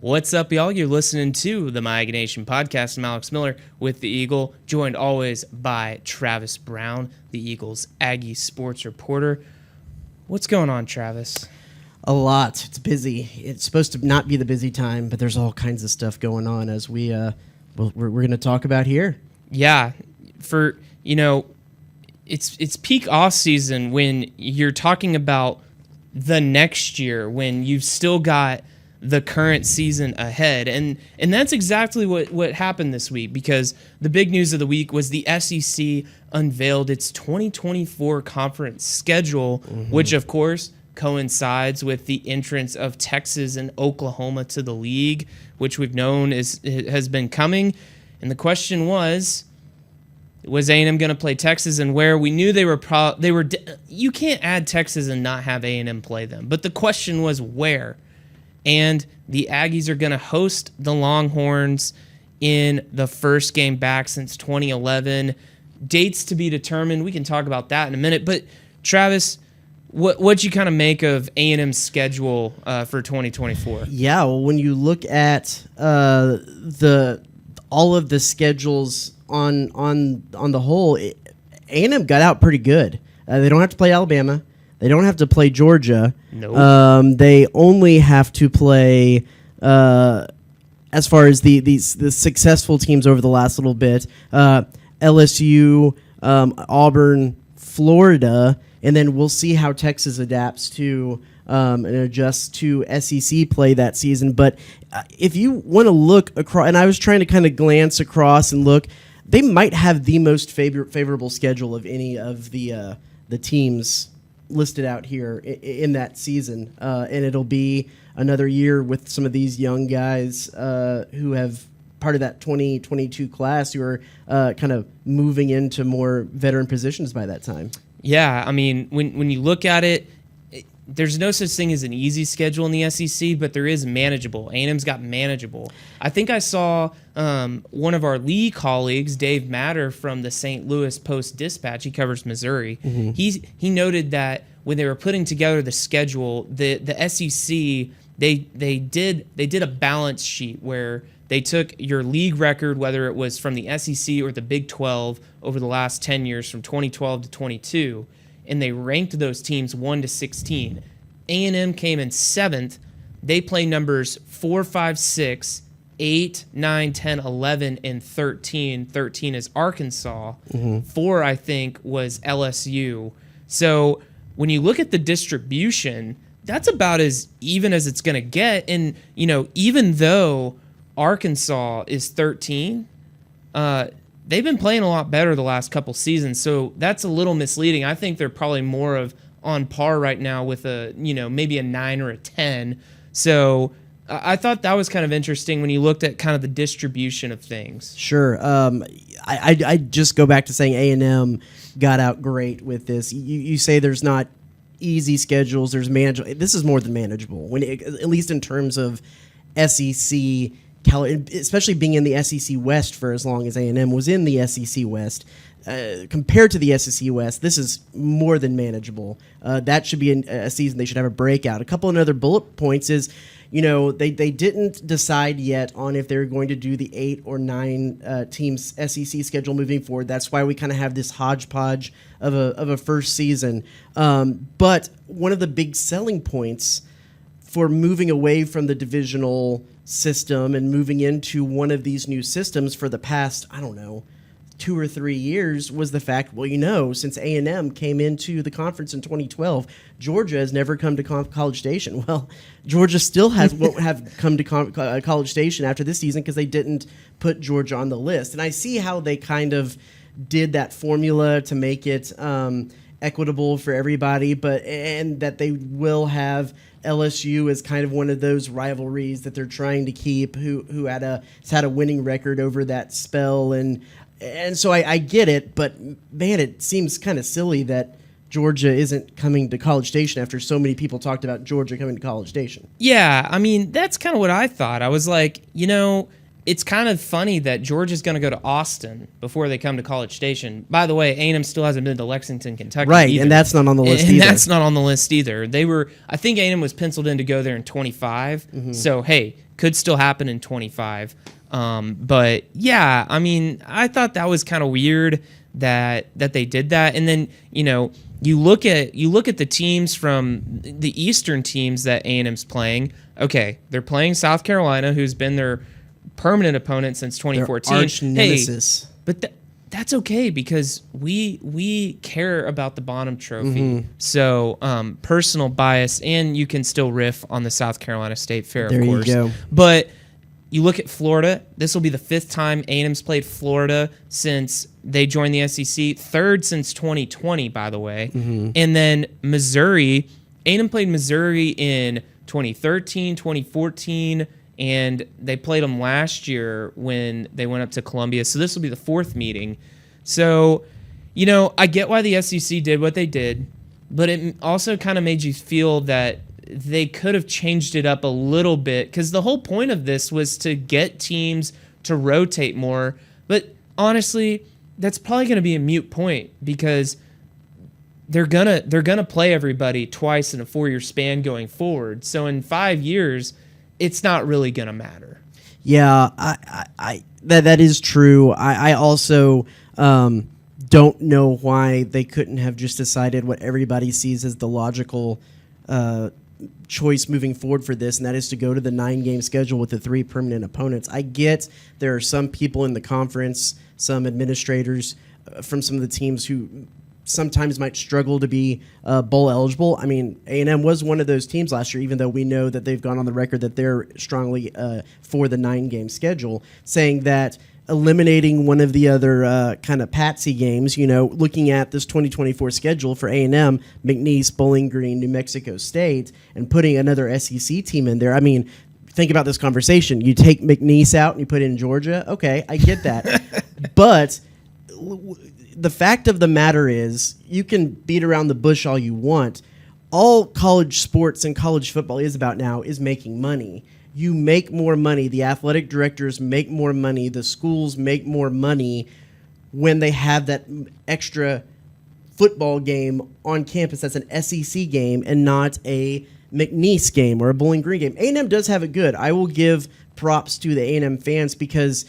What's up, y'all? You're listening to the Aggie Nation Podcast. I'm Alex Miller with the Eagle, joined always by Travis Brown, the Eagle's Aggie sports reporter. What's going on, Travis? A lot. It's busy. It's supposed to not be the busy time, but there's all kinds of stuff going on as we're going to talk about here. Yeah, it's peak off season when you're talking about the next year, when you've still got the current season ahead. And that's exactly what happened this week, because the big news of the week was the SEC unveiled its 2024 conference schedule, which of course coincides with the entrance of Texas and Oklahoma to the league, which we've known has been coming. And the question was A&M going to play Texas, and where? We knew they were. You can't add Texas and not have A&M play them. But the question was where. And the Aggies are going to host the Longhorns in the first game back since 2011. Dates to be determined. We can talk about that in a minute. But Travis, what'd you kind of make of A&M's schedule for 2024? Yeah, well, when you look at all of the schedules on the whole, A&M got out pretty good. They don't have to play Alabama. They don't have to play Georgia. Nope. They only have to play, as far as the successful teams over the last little bit, LSU, Auburn, Florida, and then we'll see how Texas adapts to and adjusts to SEC play that season. But if you want to look across, and I was trying to kind of glance across and look, they might have the most favorable schedule of any of the teams listed out here in that season, and it'll be another year with some of these young guys who have part of that 2022 class who are kind of moving into more veteran positions by that time. Yeah, I mean, when you look at it, there's no such thing as an easy schedule in the SEC, but there is manageable. A&M's got manageable. I think I saw one of our Lee colleagues, Dave Matter from the St. Louis Post-Dispatch, he covers Missouri. He noted that when they were putting together the schedule, the SEC they did a balance sheet where they took your league record, whether it was from the SEC or the Big 12 over the last 10 years, from 2012 to 22. And they ranked those teams 1 to 16. A&M came in 7th. They play numbers 4, 5, 6, 8, 9, 10, 11, and 13. 13 is Arkansas. 4, I think, was LSU. So when you look at the distribution, that's about as even as it's going to get. And, even though Arkansas is 13, they've been playing a lot better the last couple seasons, so that's a little misleading. I think they're probably more of on par right now with maybe a 9 or a 10. So I thought that was kind of interesting when you looked at kind of the distribution of things. Sure. I just go back to saying A&M got out great with this. You say there's not easy schedules. There's manageable. This is more than manageable, at least in terms of SEC. Especially being in the SEC West for as long as A&M was in the SEC West, compared to the SEC West, this is more than manageable. That should be a season they should have a breakout. A couple of other bullet points is, they didn't decide yet on if they're going to do the 8 or 9 teams SEC schedule moving forward. That's why we kind of have this hodgepodge of a first season. But one of the big selling points for moving away from the divisional system and moving into one of these new systems for the past, 2 or 3 years was the fact, since A&M came into the conference in 2012, Georgia has never come to College Station. Well, Georgia still won't have come to College Station after this season because they didn't put Georgia on the list. And I see how they kind of did that formula to make it equitable for everybody, and that they will have LSU as kind of one of those rivalries that they're trying to keep, who has had a winning record over that spell, and so I get it, but man, it seems kind of silly that Georgia isn't coming to College Station after so many people talked about Georgia coming to College Station. Yeah, I mean, that's kind of what I thought. I was like, it's kind of funny that Georgia's going to go to Austin before they come to College Station. By the way, A&M still hasn't been to Lexington, Kentucky. Right, either. and that's not on the list and either. that's not on the list either. I think A&M was penciled in to go there in 25. So, hey, could still happen in 25. But yeah, I mean, I thought that was kind of weird that they did that. And then, you look at the teams from the Eastern teams that A&M's playing. Okay, they're playing South Carolina, who's been their permanent opponent since 2014. Their arch nemesis. But that's okay because we care about the Bonham Trophy. So personal bias, and you can still riff on the South Carolina State Fair, There of course. you go. But you look at Florida. This will be the 5th time A&M's played Florida since they joined the SEC. 3rd since 2020, by the way. And then Missouri. A&M played Missouri in 2013, 2014, and they played them last year when they went up to Columbia. So this will be the 4th meeting. So, I get why the SEC did what they did, but it also kind of made you feel that they could have changed it up a little bit because the whole point of this was to get teams to rotate more. But honestly, that's probably going to be a moot point because they're gonna play everybody twice in a 4-year span going forward. So in 5 years, it's not really gonna matter. Yeah, I that is true. I also don't know why they couldn't have just decided what everybody sees as the logical choice moving forward for this, and that is to go to the 9-game schedule with the 3 permanent opponents. I get there are some people in the conference, some administrators from some of the teams who sometimes might struggle to be bowl eligible. I mean, A&M was one of those teams last year, even though we know that they've gone on the record that they're strongly for the 9-game schedule, saying that eliminating one of the other kind of patsy games, looking at this 2024 schedule for A&M, McNeese, Bowling Green, New Mexico State, and putting another SEC team in there. I mean, think about this conversation. You take McNeese out and you put in Georgia. Okay, I get that. But the fact of the matter is, you can beat around the bush all you want. All college sports and college football is about now is making money. You make more money. The athletic directors make more money. The schools make more money when they have that extra football game on campus that's an SEC game and not a McNeese game or a Bowling Green game. A&M does have it good. I will give props to the A&M fans because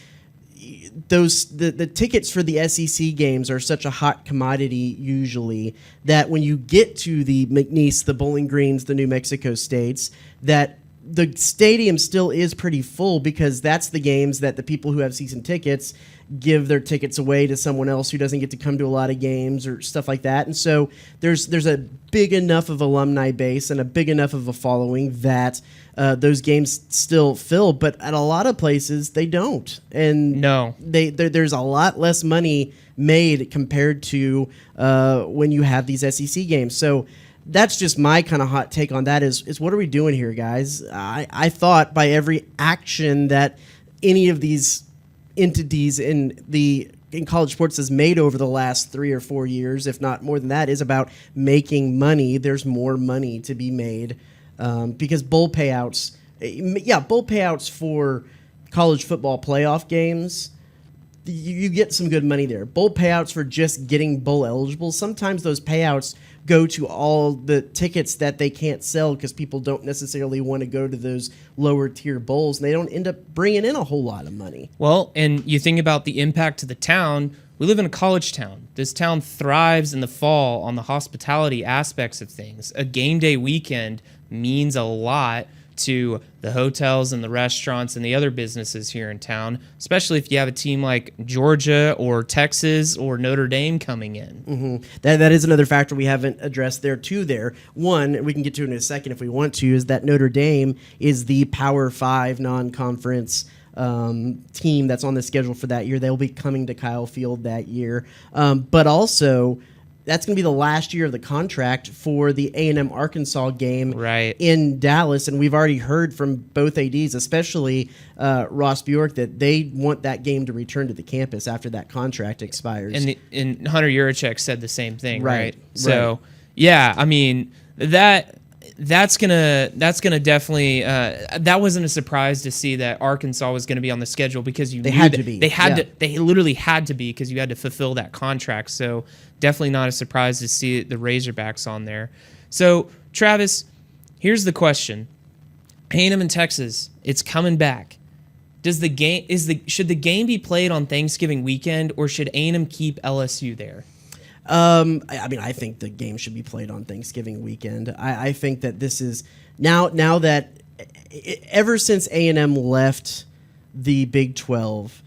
the tickets for the SEC games are such a hot commodity usually that when you get to the McNeese, the Bowling Greens, the New Mexico States, that the stadium still is pretty full because that's the games that the people who have season tickets give their tickets away to someone else who doesn't get to come to a lot of games or stuff like that. And so there's a big enough of alumni base and a big enough of a following that those games still fill. But at a lot of places, they don't. And No. There's a lot less money made compared to when you have these SEC games. So that's just my kind of hot take on that is what are we doing here, guys? I thought by every action that any of these entities in college sports has made over the last 3 or 4 years, if not more than that, is about making money. There's more money to be made because bowl payouts for college football playoff games, you get some good money there. Bowl payouts for just getting bowl eligible, sometimes those payouts go to all the tickets that they can't sell because people don't necessarily want to go to those lower tier bowls, and they don't end up bringing in a whole lot of money. Well, and you think about the impact to the town. We live in a college town. This town thrives in the fall on the hospitality aspects of things. A game day weekend means a lot to the hotels and the restaurants and the other businesses here in town, especially if you have a team like Georgia or Texas or Notre Dame coming in. Mm-hmm. That is another factor we haven't addressed there, too. One, we can get to in a second if we want to, is that Notre Dame is the Power 5 non-conference team that's on the schedule for that year. They'll be coming to Kyle Field that year. But also, that's going to be the last year of the contract for the A&M Arkansas game in Dallas. And we've already heard from both ADs, especially Ross Bjork, that they want that game to return to the campus after that contract expires. And Hunter Yurachek said the same thing, right? So, yeah, I mean, that that's gonna definitely that wasn't a surprise to see that Arkansas was gonna be on the schedule, because They had to be. They literally had to be, because you had to fulfill that contract. So definitely not a surprise to see the Razorbacks on there. So Travis, here's the question: A&M and Texas, it's coming back. Should the game be played on Thanksgiving weekend, or should A&M keep LSU there? I think the game should be played on Thanksgiving weekend. I think that this is now that ever since A&M left the Big 12,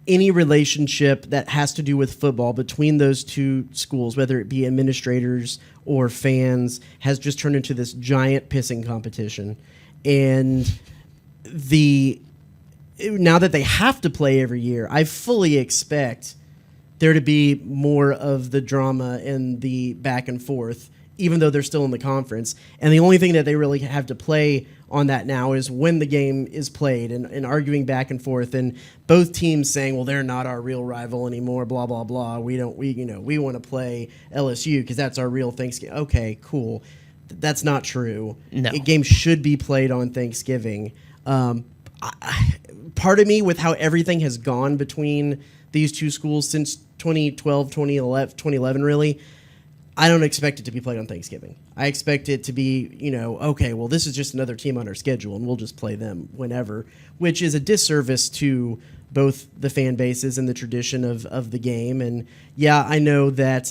any relationship that has to do with football between those two schools, whether it be administrators or fans, has just turned into this giant pissing competition. And now that they have to play every year, I fully expect there to be more of the drama and the back and forth, even though they're still in the conference. And the only thing that they really have to play on that now is when the game is played, and arguing back and forth, and both teams saying, well, they're not our real rival anymore, blah, blah, blah. We want to play LSU because that's our real Thanksgiving. Okay, cool. That's not true. No. A game should be played on Thanksgiving. Part of me, with how everything has gone between these two schools since 2012, 2011, really, I don't expect it to be played on Thanksgiving. I expect it to be, okay, well, this is just another team on our schedule, and we'll just play them whenever, which is a disservice to both the fan bases and the tradition of the game. And, yeah, I know that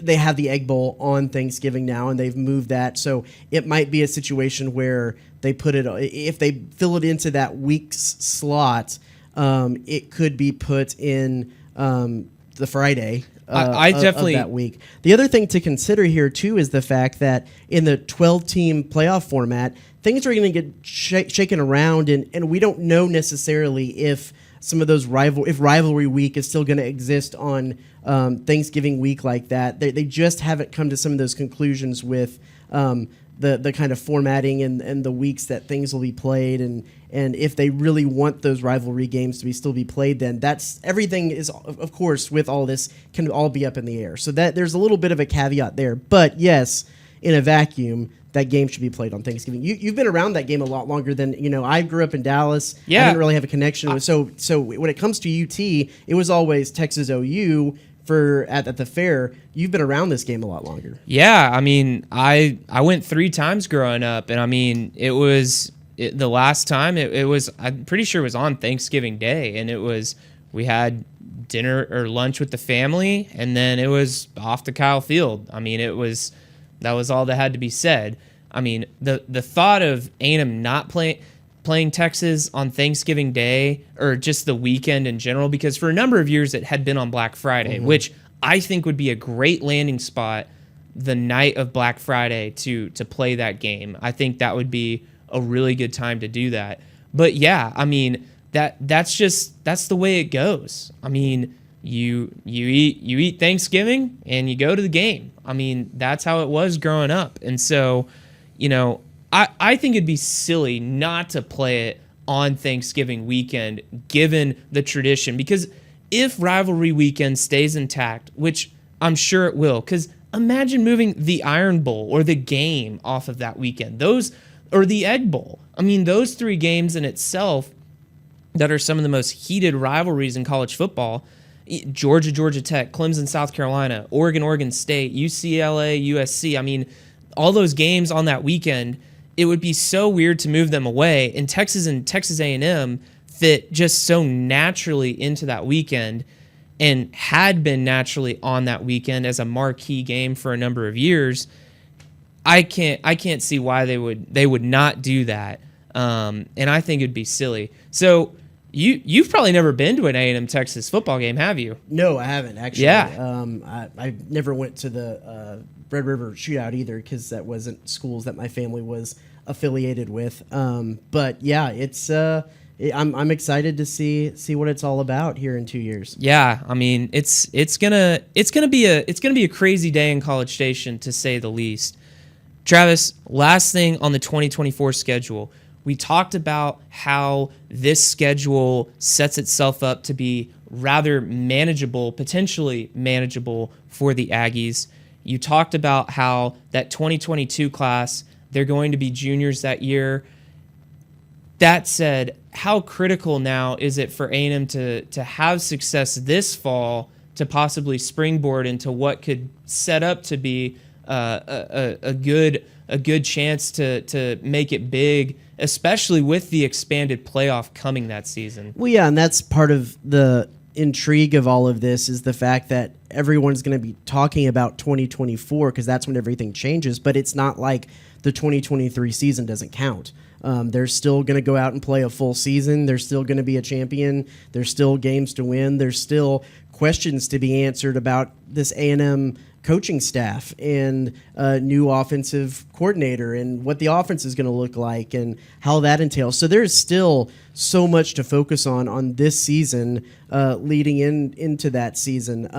they have the Egg Bowl on Thanksgiving now, and they've moved that. So it might be a situation where they put it, if they fill it into that week's slot, it could be put in the Friday of that week. The other thing to consider here, too, is the fact that in the 12-team playoff format, things are going to get shaken around, and we don't know necessarily if some of those rivalry week is still going to exist on Thanksgiving week like that. They just haven't come to some of those conclusions with the kind of formatting and the weeks that things will be played, and if they really want those rivalry games to still be played, then that's everything is, of course, with all this, can all be up in the air. So that there's a little bit of a caveat there. But yes, in a vacuum, that game should be played on Thanksgiving. You've been around that game a lot longer than, I grew up in Dallas. Yeah. I didn't really have a connection with. So when it comes to UT, it was always Texas OU at the fair. You've been around this game a lot longer. Yeah, I went 3 times growing up, and the last time it was, I'm pretty sure it was on Thanksgiving Day, and we had dinner or lunch with the family, and then it was off to Kyle Field. That was all that had to be said. The thought of A&M not playing Texas on Thanksgiving Day, or just the weekend in general, because for a number of years it had been on Black Friday, which I think would be a great landing spot the night of Black Friday to play that game. I think that would be a really good time to do that. But yeah, that's the way it goes. You eat Thanksgiving and you go to the game. That's how it was growing up. And so, I think it'd be silly not to play it on Thanksgiving weekend, given the tradition, because if rivalry weekend stays intact, which I'm sure it will, because imagine moving the Iron Bowl or the game off of that weekend, or the Egg Bowl. Those 3 games in itself that are some of the most heated rivalries in college football: Georgia, Georgia Tech, Clemson, South Carolina, Oregon, Oregon State, UCLA, USC. All those games on that weekend, it would be so weird to move them away. And Texas A&M fit just so naturally into that weekend, and had been naturally on that weekend as a marquee game for a number of years. I can't see why they would not do that. And I think it'd be silly. So you've probably never been to an A&M Texas football game, have you? No, I haven't, actually. Yeah. I never went to the Red River Shootout either, because that wasn't schools that my family was affiliated with. But yeah, I'm excited to see what it's all about here in 2 years. Yeah, it's gonna be a crazy day in College Station, to say the least. Travis, last thing on the 2024 schedule. We talked about how this schedule sets itself up to be rather manageable, potentially manageable for the Aggies. You talked about how that 2022 class, they're going to be juniors that year. That said, how critical now is it for A&M to have success this fall to possibly springboard into what could set up to be a good chance to make it big, especially with the expanded playoff coming that season? Well, yeah, and that's part of the intrigue of all of this is the fact that everyone's going to be talking about 2024 because that's when everything changes, but it's not like the 2023 season doesn't count. They're still going to go out and play a full season. There's still going to be a champion. There's still games to win. There's still questions to be answered about this A&M coaching staff and new offensive coordinator and what the offense is going to look like and how that entails. So there's still so much to focus on this season leading into that season.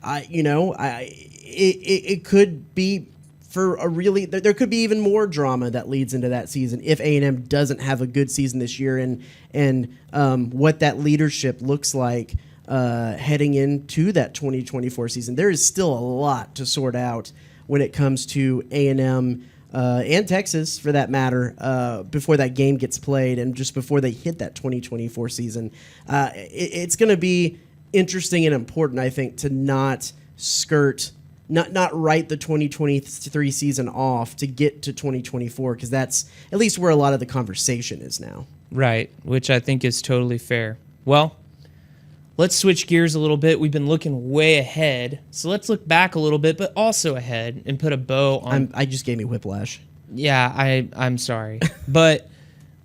It could be for a really, there could be even more drama that leads into that season if A&M doesn't have a good season this year and what that leadership looks like heading into that 2024 season. There is still a lot to sort out when it comes to A&M and Texas, for that matter, before that game gets played and just before they hit that 2024 season. It's going to be interesting and important, I think, to not write the 2023 season off to get to 2024, because that's at least where a lot of the conversation is now. Right, which I think is totally fair. Well, let's switch gears a little bit. We've been looking way ahead, so let's look back a little bit, but also ahead and put a bow on... I just gave me whiplash. Yeah, I'm sorry. But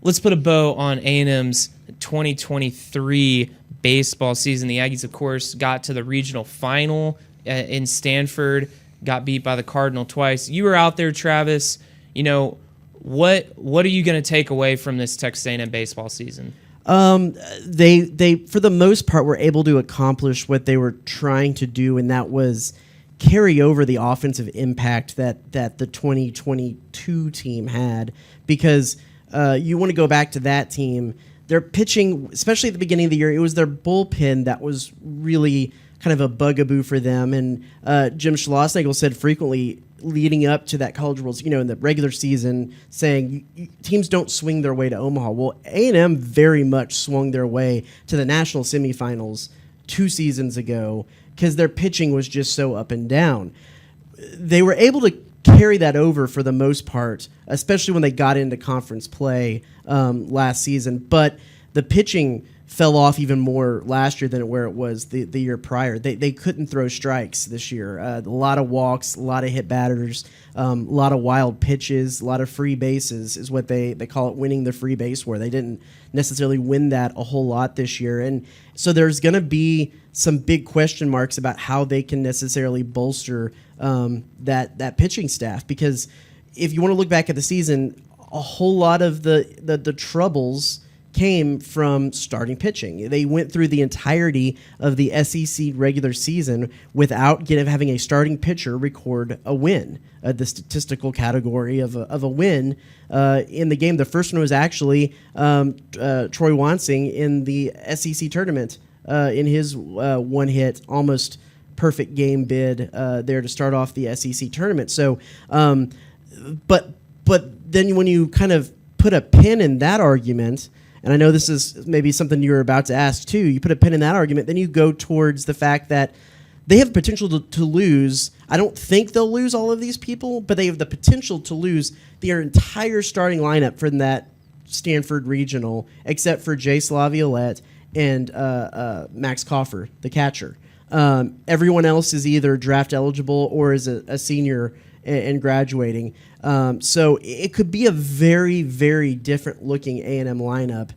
let's put a bow on A&M's 2023 baseball season. The Aggies, of course, got to the regional final in Stanford, got beat by the Cardinal twice. You were out there, Travis. What are you going to take away from this Texas A&M baseball season? They for the most part were able to accomplish what they were trying to do, and that was carry over the offensive impact that the 2022 team had, because you want to go back to that team. Their pitching, especially at the beginning of the year, it was their bullpen that was really kind of a bugaboo for them. And Jim Schlossnagle said frequently leading up to that College World, in the regular season, saying teams don't swing their way to Omaha. Well, A&M very much swung their way to the national semifinals 2 seasons ago because their pitching was just so up and down. They were able to carry that over for the most part, especially when they got into conference play last season. But the pitching fell off even more last year than where it was the year prior. They couldn't throw strikes this year. A lot of walks, a lot of hit batters, a lot of wild pitches, a lot of free bases is what they call it, winning the free base war. They didn't necessarily win that a whole lot this year. And so there's going to be some big question marks about how they can necessarily bolster that pitching staff, because if you want to look back at the season, a whole lot of the troubles came from starting pitching. They went through the entirety of the SEC regular season without having a starting pitcher record a win, the statistical category of a win in the game. The first one was actually Troy Wansing in the SEC tournament in his one-hit, almost perfect game bid there to start off the SEC tournament. So, but then when you kind of put a pin in that argument, and I know this is maybe something you were about to ask too, you put a pin in that argument, then you go towards the fact that they have potential to lose. I don't think they'll lose all of these people, but they have the potential to lose their entire starting lineup from that Stanford regional, except for Jay Slaviolette and Max Coffer, the catcher. Everyone else is either draft eligible or is a senior and graduating. So it could be a very, very different looking A&M lineup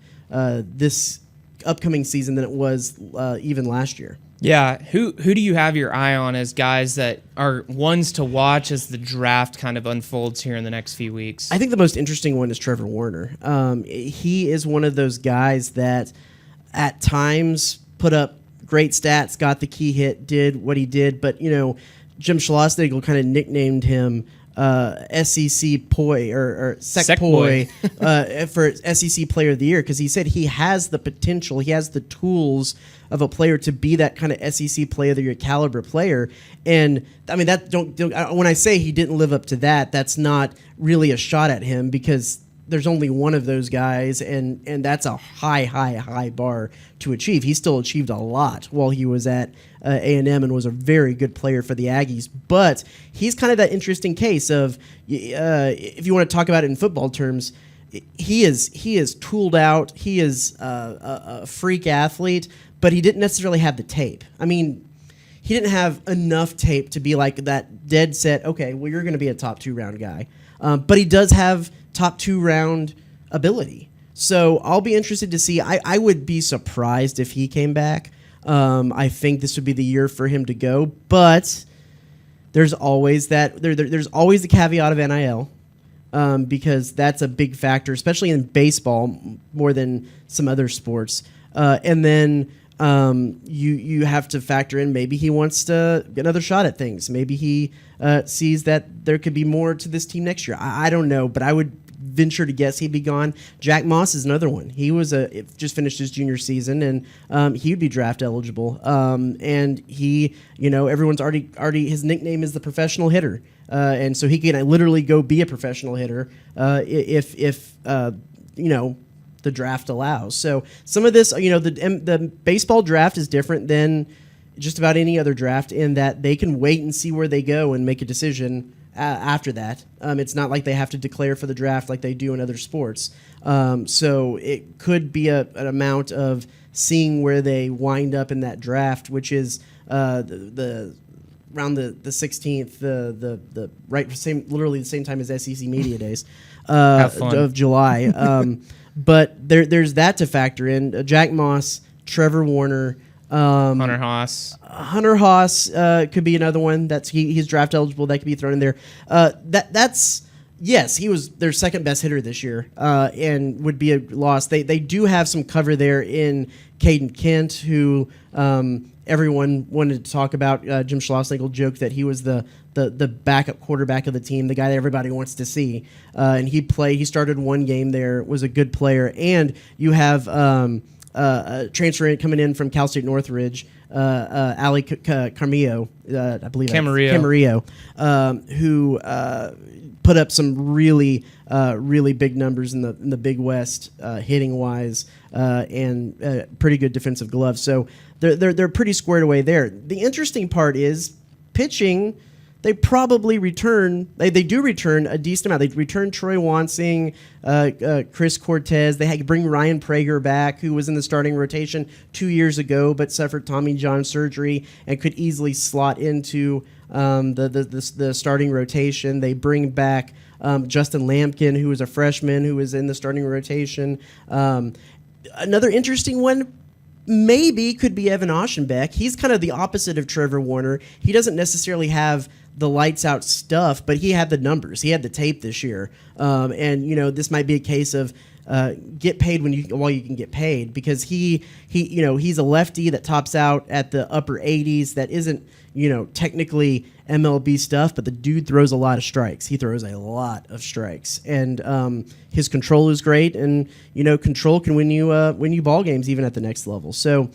this upcoming season than it was even last year. Yeah, who do you have your eye on as guys that are ones to watch as the draft kind of unfolds here in the next few weeks? I think the most interesting one is Trevor Warner. He is one of those guys that at times put up great stats, got the key hit, did what he did, but Jim Schlossnagle kind of nicknamed him SEC poi or sec poi for SEC Player of the Year, because he said he has the potential, he has the tools of a player to be that kind of SEC Player of the Year caliber player. And I mean, when I say he didn't live up to that, that's not really a shot at him, because there's only one of those guys, and that's a high bar to achieve. He still achieved a lot while he was at A&M and was a very good player for the Aggies. But he's kind of that interesting case of, if you want to talk about it in football terms, he is tooled out. He is a freak athlete, but he didn't necessarily have the tape. I mean, he didn't have enough tape to be like that dead set, okay, well, you're going to be a top 2 round guy. But he does have top 2 round ability. So I'll be interested to see. I would be surprised if he came back. I think this would be the year for him to go, but there's always that there's always the caveat of NIL, because that's a big factor, especially in baseball more than some other sports. And then you have to factor in, maybe he wants to get another shot at things. Maybe he sees that there could be more to this team next year. I don't know, but I would venture to guess he'd be gone. Jack Moss is another one. He was just finished his junior season, and he would be draft eligible. And he, everyone's already his nickname is the professional hitter, and so he can literally go be a professional hitter if the draft allows. So some of this, the baseball draft is different than just about any other draft in that they can wait and see where they go and make a decision after that. It's not like they have to declare for the draft like they do in other sports. So it could be an amount of seeing where they wind up in that draft, which is the around the 16th, the literally the same time as SEC Media Days of July. But there's that to factor in. Jack Moss, Trevor Warner, Hunter Haas. Hunter Haas could be another one. He's draft eligible. That could be thrown in there. Yes, he was their second best hitter this year, and would be a loss. They do have some cover there in Caden Kent, who everyone wanted to talk about. Jim Schlossnagle joked that he was the backup quarterback of the team, the guy that everybody wants to see. And he started one game there, was a good player. And you have transfer coming in from Cal State Northridge, Ali Carmillo, I believe. Camarillo, who put up some really big numbers in the Big West, hitting wise, and pretty good defensive gloves. So they're pretty squared away there. The interesting part is pitching. They probably return. They do return a decent amount. They return Troy Wansing, Chris Cortez. They bring Ryan Prager back, who was in the starting rotation 2 years ago, but suffered Tommy John surgery and could easily slot into the starting rotation. They bring back Justin Lampkin, who was a freshman, who was in the starting rotation. Another interesting one maybe could be Evan Oschenbeck. He's kind of the opposite of Trevor Warner. He doesn't necessarily have the lights out stuff, but he had the numbers. He had the tape this year. And this might be a case of get paid while you can get paid, because he's a lefty that tops out at the upper 80s. That isn't technically MLB stuff, but the dude throws a lot of strikes. He throws a lot of strikes, and his control is great. And control can win you ball games even at the next level. So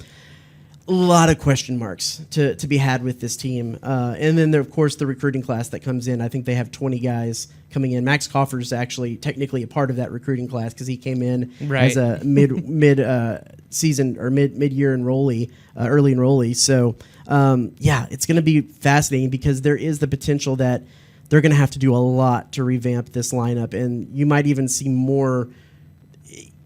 a lot of question marks to be had with this team. And then, of course, the recruiting class that comes in. I think they have 20 guys coming in. Max Coffer is actually technically a part of that recruiting class because he came in as a mid-season or mid-year enrollee, early enrollee. So, it's going to be fascinating because there is the potential that they're going to have to do a lot to revamp this lineup. And you might even see more.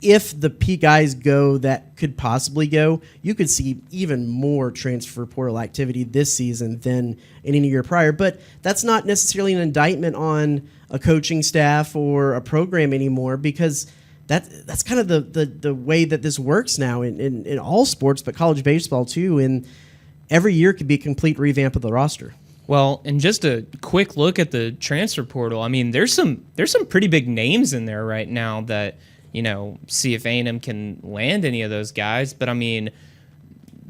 If the P guys go that could possibly go, you could see even more transfer portal activity this season than in any year prior. But that's not necessarily an indictment on a coaching staff or a program anymore, because that's kind of the way that this works now in all sports, but college baseball too. And every year could be a complete revamp of the roster. Well, and just a quick look at the transfer portal. I mean, there's some pretty big names in there right now that, see if A&M can land any of those guys. But, I mean,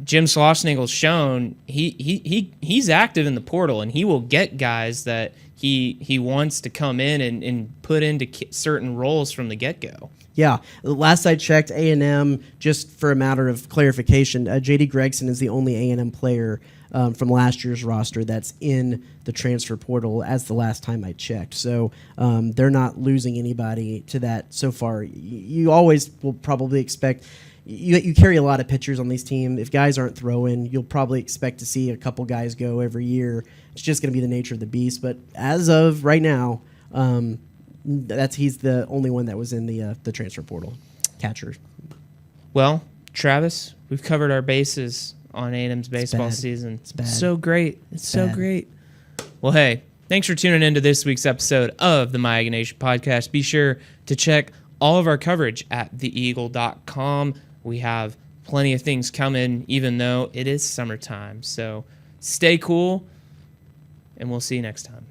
Jim Schlossnagle's shown he's active in the portal, and he will get guys that he wants to come in and put into certain roles from the get-go. Yeah, last I checked, A&M, just for a matter of clarification, J.D. Gregson is the only A&M player from last year's roster that's in the transfer portal as the last time I checked. So they're not losing anybody to that so far. You always will probably expect you carry a lot of pitchers on these teams. If guys aren't throwing, you'll probably expect to see a couple guys go every year. It's just going to be the nature of the beast. But as of right now, he's the only one that was in the transfer portal. Catcher. Well, Travis, we've covered our bases on A&M's baseball season. It's bad. So great. It's so bad. great. Well, hey, thanks for tuning into this week's episode of the Aggie Nation Podcast. Be sure to check all of our coverage at theeagle.com. We have plenty of things coming, even though it is summertime. So stay cool, and we'll see you next time.